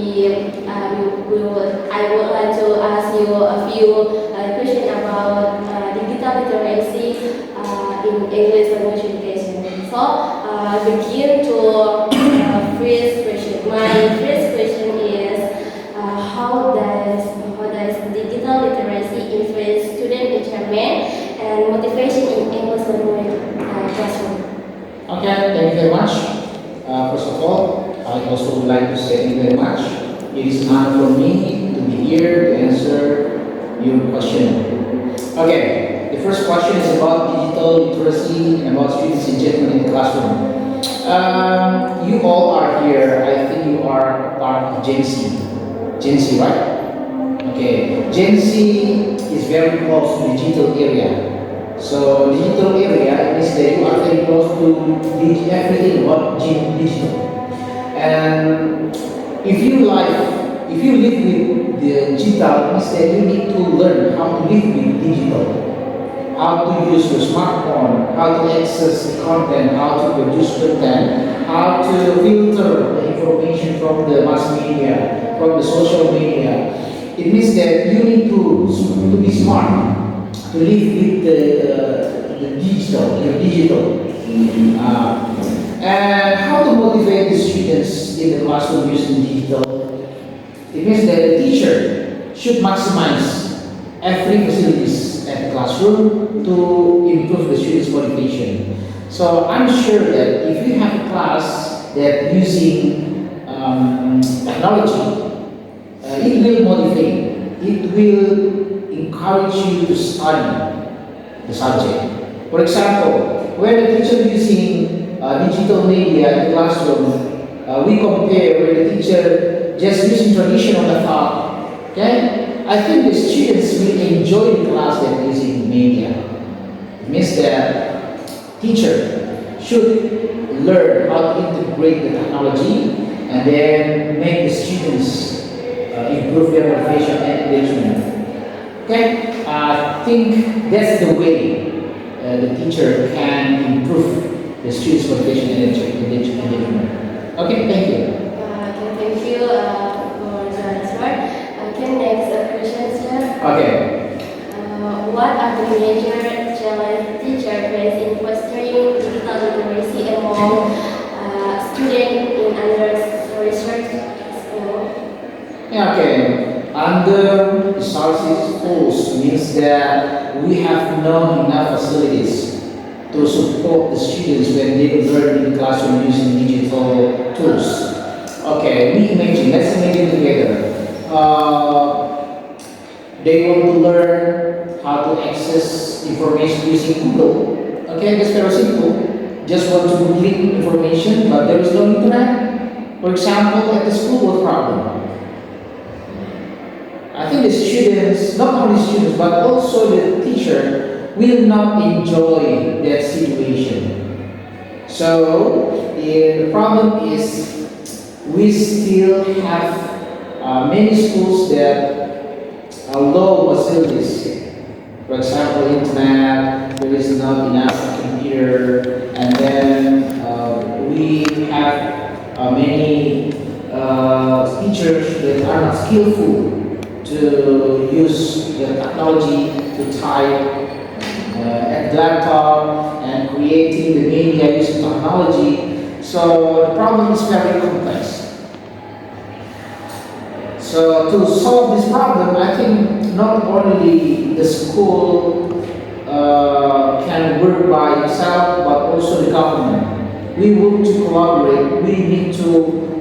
I would like to ask you a few questions about digital literacy in English language education. So, begin to first question. My first question is how does digital literacy influence student achievement and motivation in English language classroom? Okay, thank you very much. First of all, I also would like to say thank you very much. It is an honor for me to be here to answer your question. Okay, the first question is about digital literacy and about students' engagement in the classroom. You all are here, I think you are part of Gen Z. Gen Z, right? Okay, Gen Z is very close to the digital area. So digital area is that you are very close to everything about digital. And if you live with the digital, means that you need to learn how to live with digital, how to use your smartphone, how to access the content, how to produce content, how to filter the information from the mass media, from the social media. It means that you need to be smart to live with the digital, your digital. And how to motivate the students in the classroom using digital? It means that the teacher should maximize every facilities at the classroom to improve the students' motivation. So I'm sure that if you have a class that using technology, it will motivate, it will encourage you to study the subject. For example, when the teacher using digital media in the classroom, we compare when the teacher just using traditional method. Okay, I think the students will enjoy the class that using media. It means that teacher should learn how to integrate the technology and then make the students improve their motivation and engagement. Okay, I think that's the way the teacher can improve the students' motivation and engagement. Okay, thank you. Okay, thank you for the answer. Okay, next question, sir. Okay. What are the major challenges teachers face in fostering digital literacy among students in under-resourced school? Yeah, okay. Under resources schools means that we have not enough facilities to support the students when they learn in the classroom using digital tools. Okay, let's imagine together. They want to learn how to access information using Google. Okay, that's very simple. Just want to click information, but there is no internet. For example, at the school, what problem? I think the students, not only students, but also the teacher, will not enjoy that situation. So, the problem is we still have many schools that are low facilities. For example, internet, there is not enough computer, and then we have many teachers that are not skillful to use the technology to type at laptop and creating the media using technology. So the problem is very complex. So to solve this problem, I think not only the school can work by itself, but also the government. We need to collaborate. We need to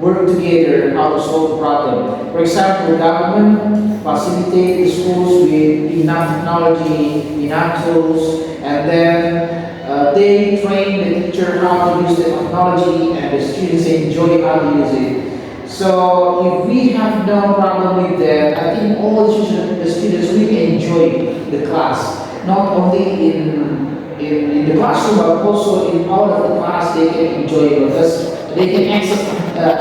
work together how to solve the problem. For example, the government facilitate the schools with enough technology, enough tools, and then they train the teacher how to use the technology, and the students enjoy how to use it. So if we have no problem with that, I think all the students will enjoy the class. Not only in the classroom, but also in out of the class they can enjoy it because they can access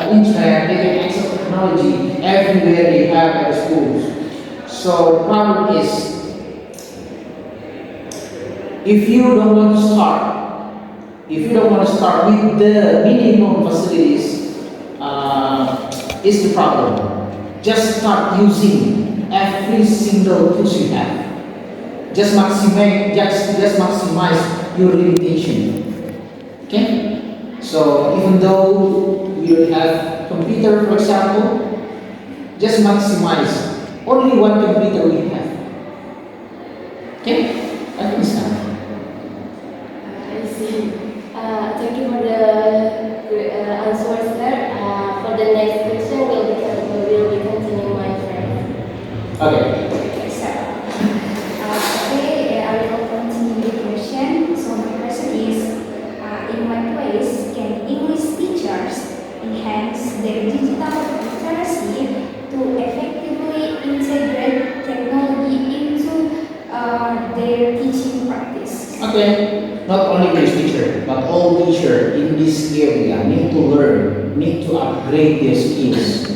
internet, they can access technology everywhere they have at the schools. So the problem is, if you don't want to start with the minimum facilities, is the problem. Just start using every single tools you have. Just maximize your limitation. Okay? So even though you don't have computer, for example, just maximize only one computer we have. Okay? I think it's done. I see. Thank you for the answers, sir. For the next question, we'll be continuing, my friend. Okay. Okay, so, okay, I will continue the question. So my question is, in what ways can English teachers enhance their digital literacy to effectively integrate technology into their teaching practice? Okay, not only English teacher, but all teacher in this area need to learn, need to upgrade their skills.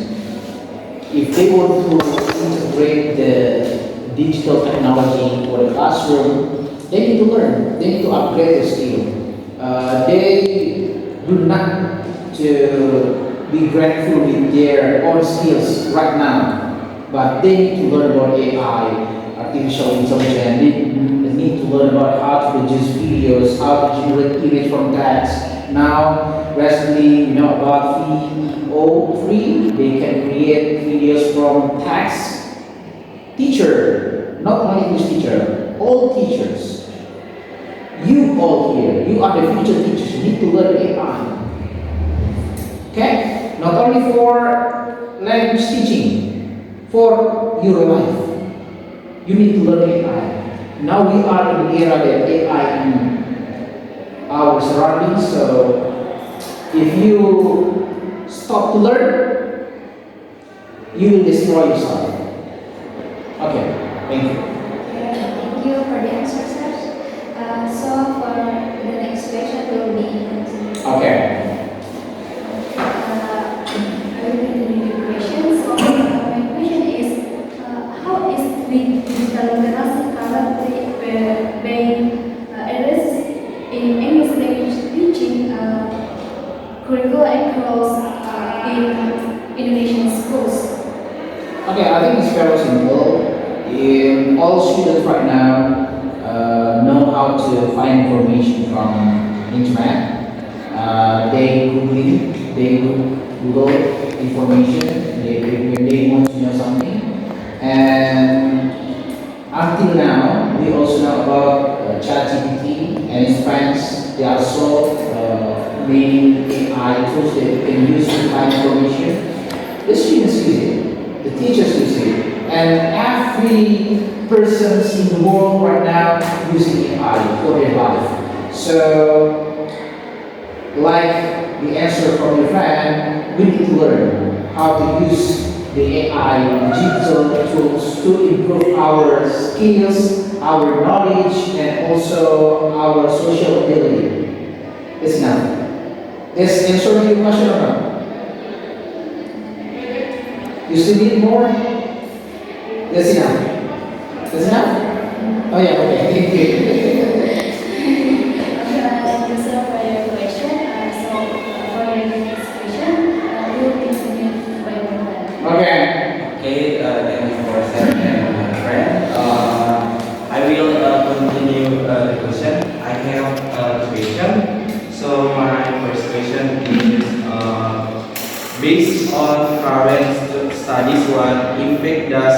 If they want to integrate the digital technology into the classroom, they need to learn, they need to upgrade their skill. They do not to be grateful with their own skills right now, but they need to learn about AI, artificial intelligence. They need to learn about how to produce videos, how to generate image from text. Now, recently, you know about VO3, they can create videos from text. Teacher, not only English teacher, all teachers. You all here, you are the future teachers. You need to learn AI. Okay? Not only for language teaching, for your life. You need to learn AI. Now we are in the era that AI in our surroundings, so if you stop to learn, you will destroy yourself. Okay, thank you. Thank you for the answer, sir. So for the next question will be continued. Okay. I will continue the question. So my question is, how is digital literacy currently being addressed in English language teaching curricula across in Indonesian schools? Okay, I think it's very simple. All students right now know how to find information from internet. They Google information. When they want to know something, and until now, we also know about ChatGPT and its friends. There are so many AI tools that you can use to find information. The students use it, the teachers use it, and every person in the world right now using AI for their life. So, like the answer from your friend, we need to learn how to use the AI digital tools to improve our skills, our knowledge, and also our social ability. It's enough. Does answer your question or not? You still need more? That's enough. That's enough? Oh yeah, okay, thank you. Thank you, sir, for your question. So for your next question, we'll continue by one. Okay. Okay, thank you for sharing, my friend. I will continue the question. I have a question. So my first question is based on current studies, what impact does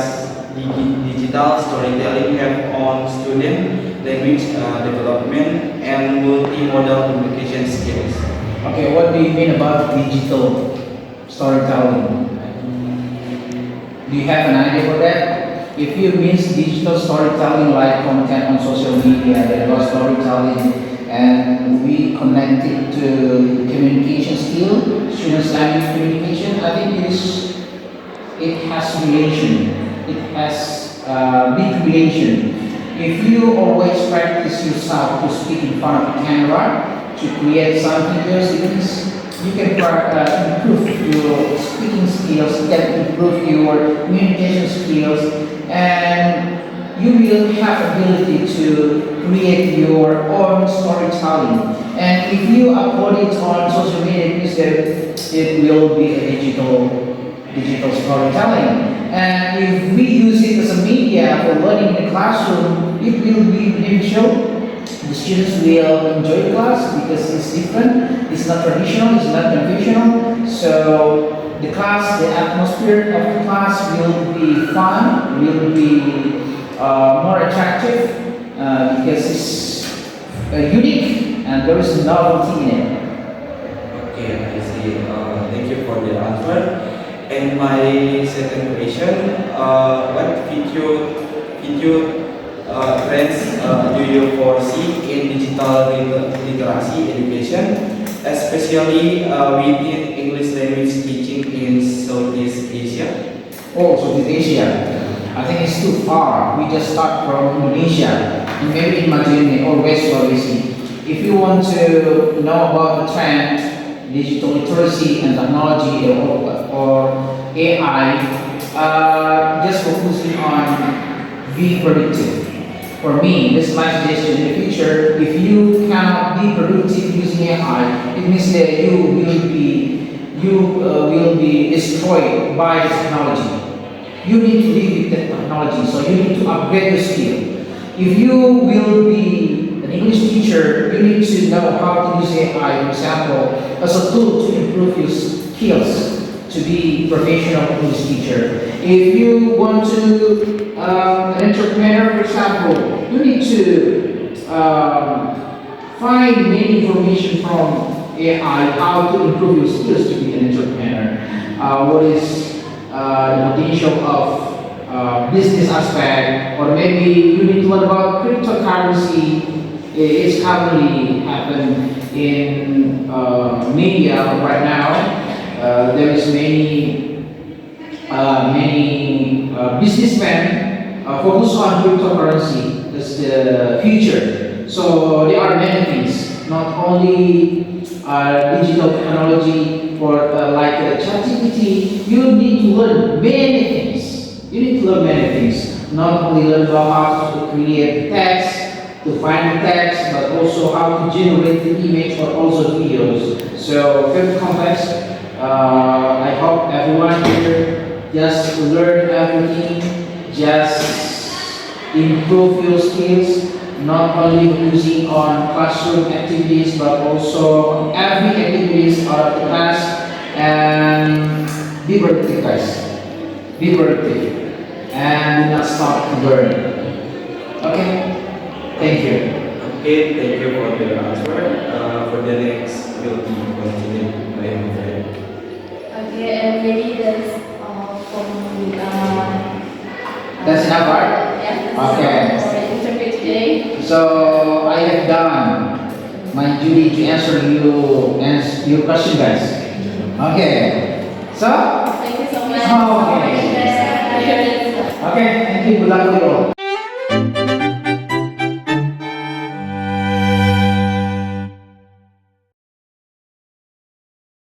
digital storytelling have on student language development and multimodal communication skills? Okay, what do you mean about digital storytelling? Do you have an idea for that? If you mean digital storytelling like content on social media, there was storytelling, and we connect it to communication skill, students' language communication, I think it has relation. It has big relation. If you always practice yourself to speak in front of the camera, to create some videos, you can improve your speaking skills, you can improve your communication skills, and you will have ability to create your own storytelling. And if you upload it on social media, it will be a digital digital storytelling. And if we use it as a media for learning in the classroom, it will be beneficial. The students will enjoy the class because it's different, it's not traditional, it's not conventional. So the class, the atmosphere of the class will be fun, will be more attractive because it's unique and there is novelty in it. Okay, I see. Thank you for the answer. And my second question, what video trends do you foresee in digital literacy education, especially within English language teaching in Southeast Asia? Oh, Southeast Asia. I think it's too far. We just start from Indonesia and maybe in Majene or West Sulawesi. If you want to know about the trend, digital literacy and technology or AI, just focusing on being productive. For me, this is my suggestion in the future. If you cannot be productive using AI, it means that you will be destroyed by the technology. You need to live with the technology, so you need to upgrade your skill. If you will be an English teacher, you need to know how to use AI, for example, as a tool to improve your skills to be professional English teacher. If you want to an entrepreneur, for example, you need to find many information from AI how to improve your skills to be an entrepreneur. What is the potential of business aspect, or maybe you need to learn about cryptocurrency. It's currently happen in media right now. There is many businessmen focus on cryptocurrency as the future. So there are many things, not only digital technology or like ChatGPT. You need to learn many things. You need to learn many things. Not only learn about how to create text, to find the text, but also how to generate the image or also videos. So very complex. I hope everyone here just learn everything, just improve your skills, not only focusing on classroom activities, but also every activities out of the class, and be productive, guys. Be productive and do not stop to learn. Okay? Thank you. Okay, thank you for the answer. For the next, will be continued by my friend. Okay, and maybe that's from That's enough, right? Yeah. Okay. For the interview today. So I have done my duty to answer your question, guys. Okay. So, Thank you so much. Oh, okay. Okay. okay, thank you. Good luck with you all.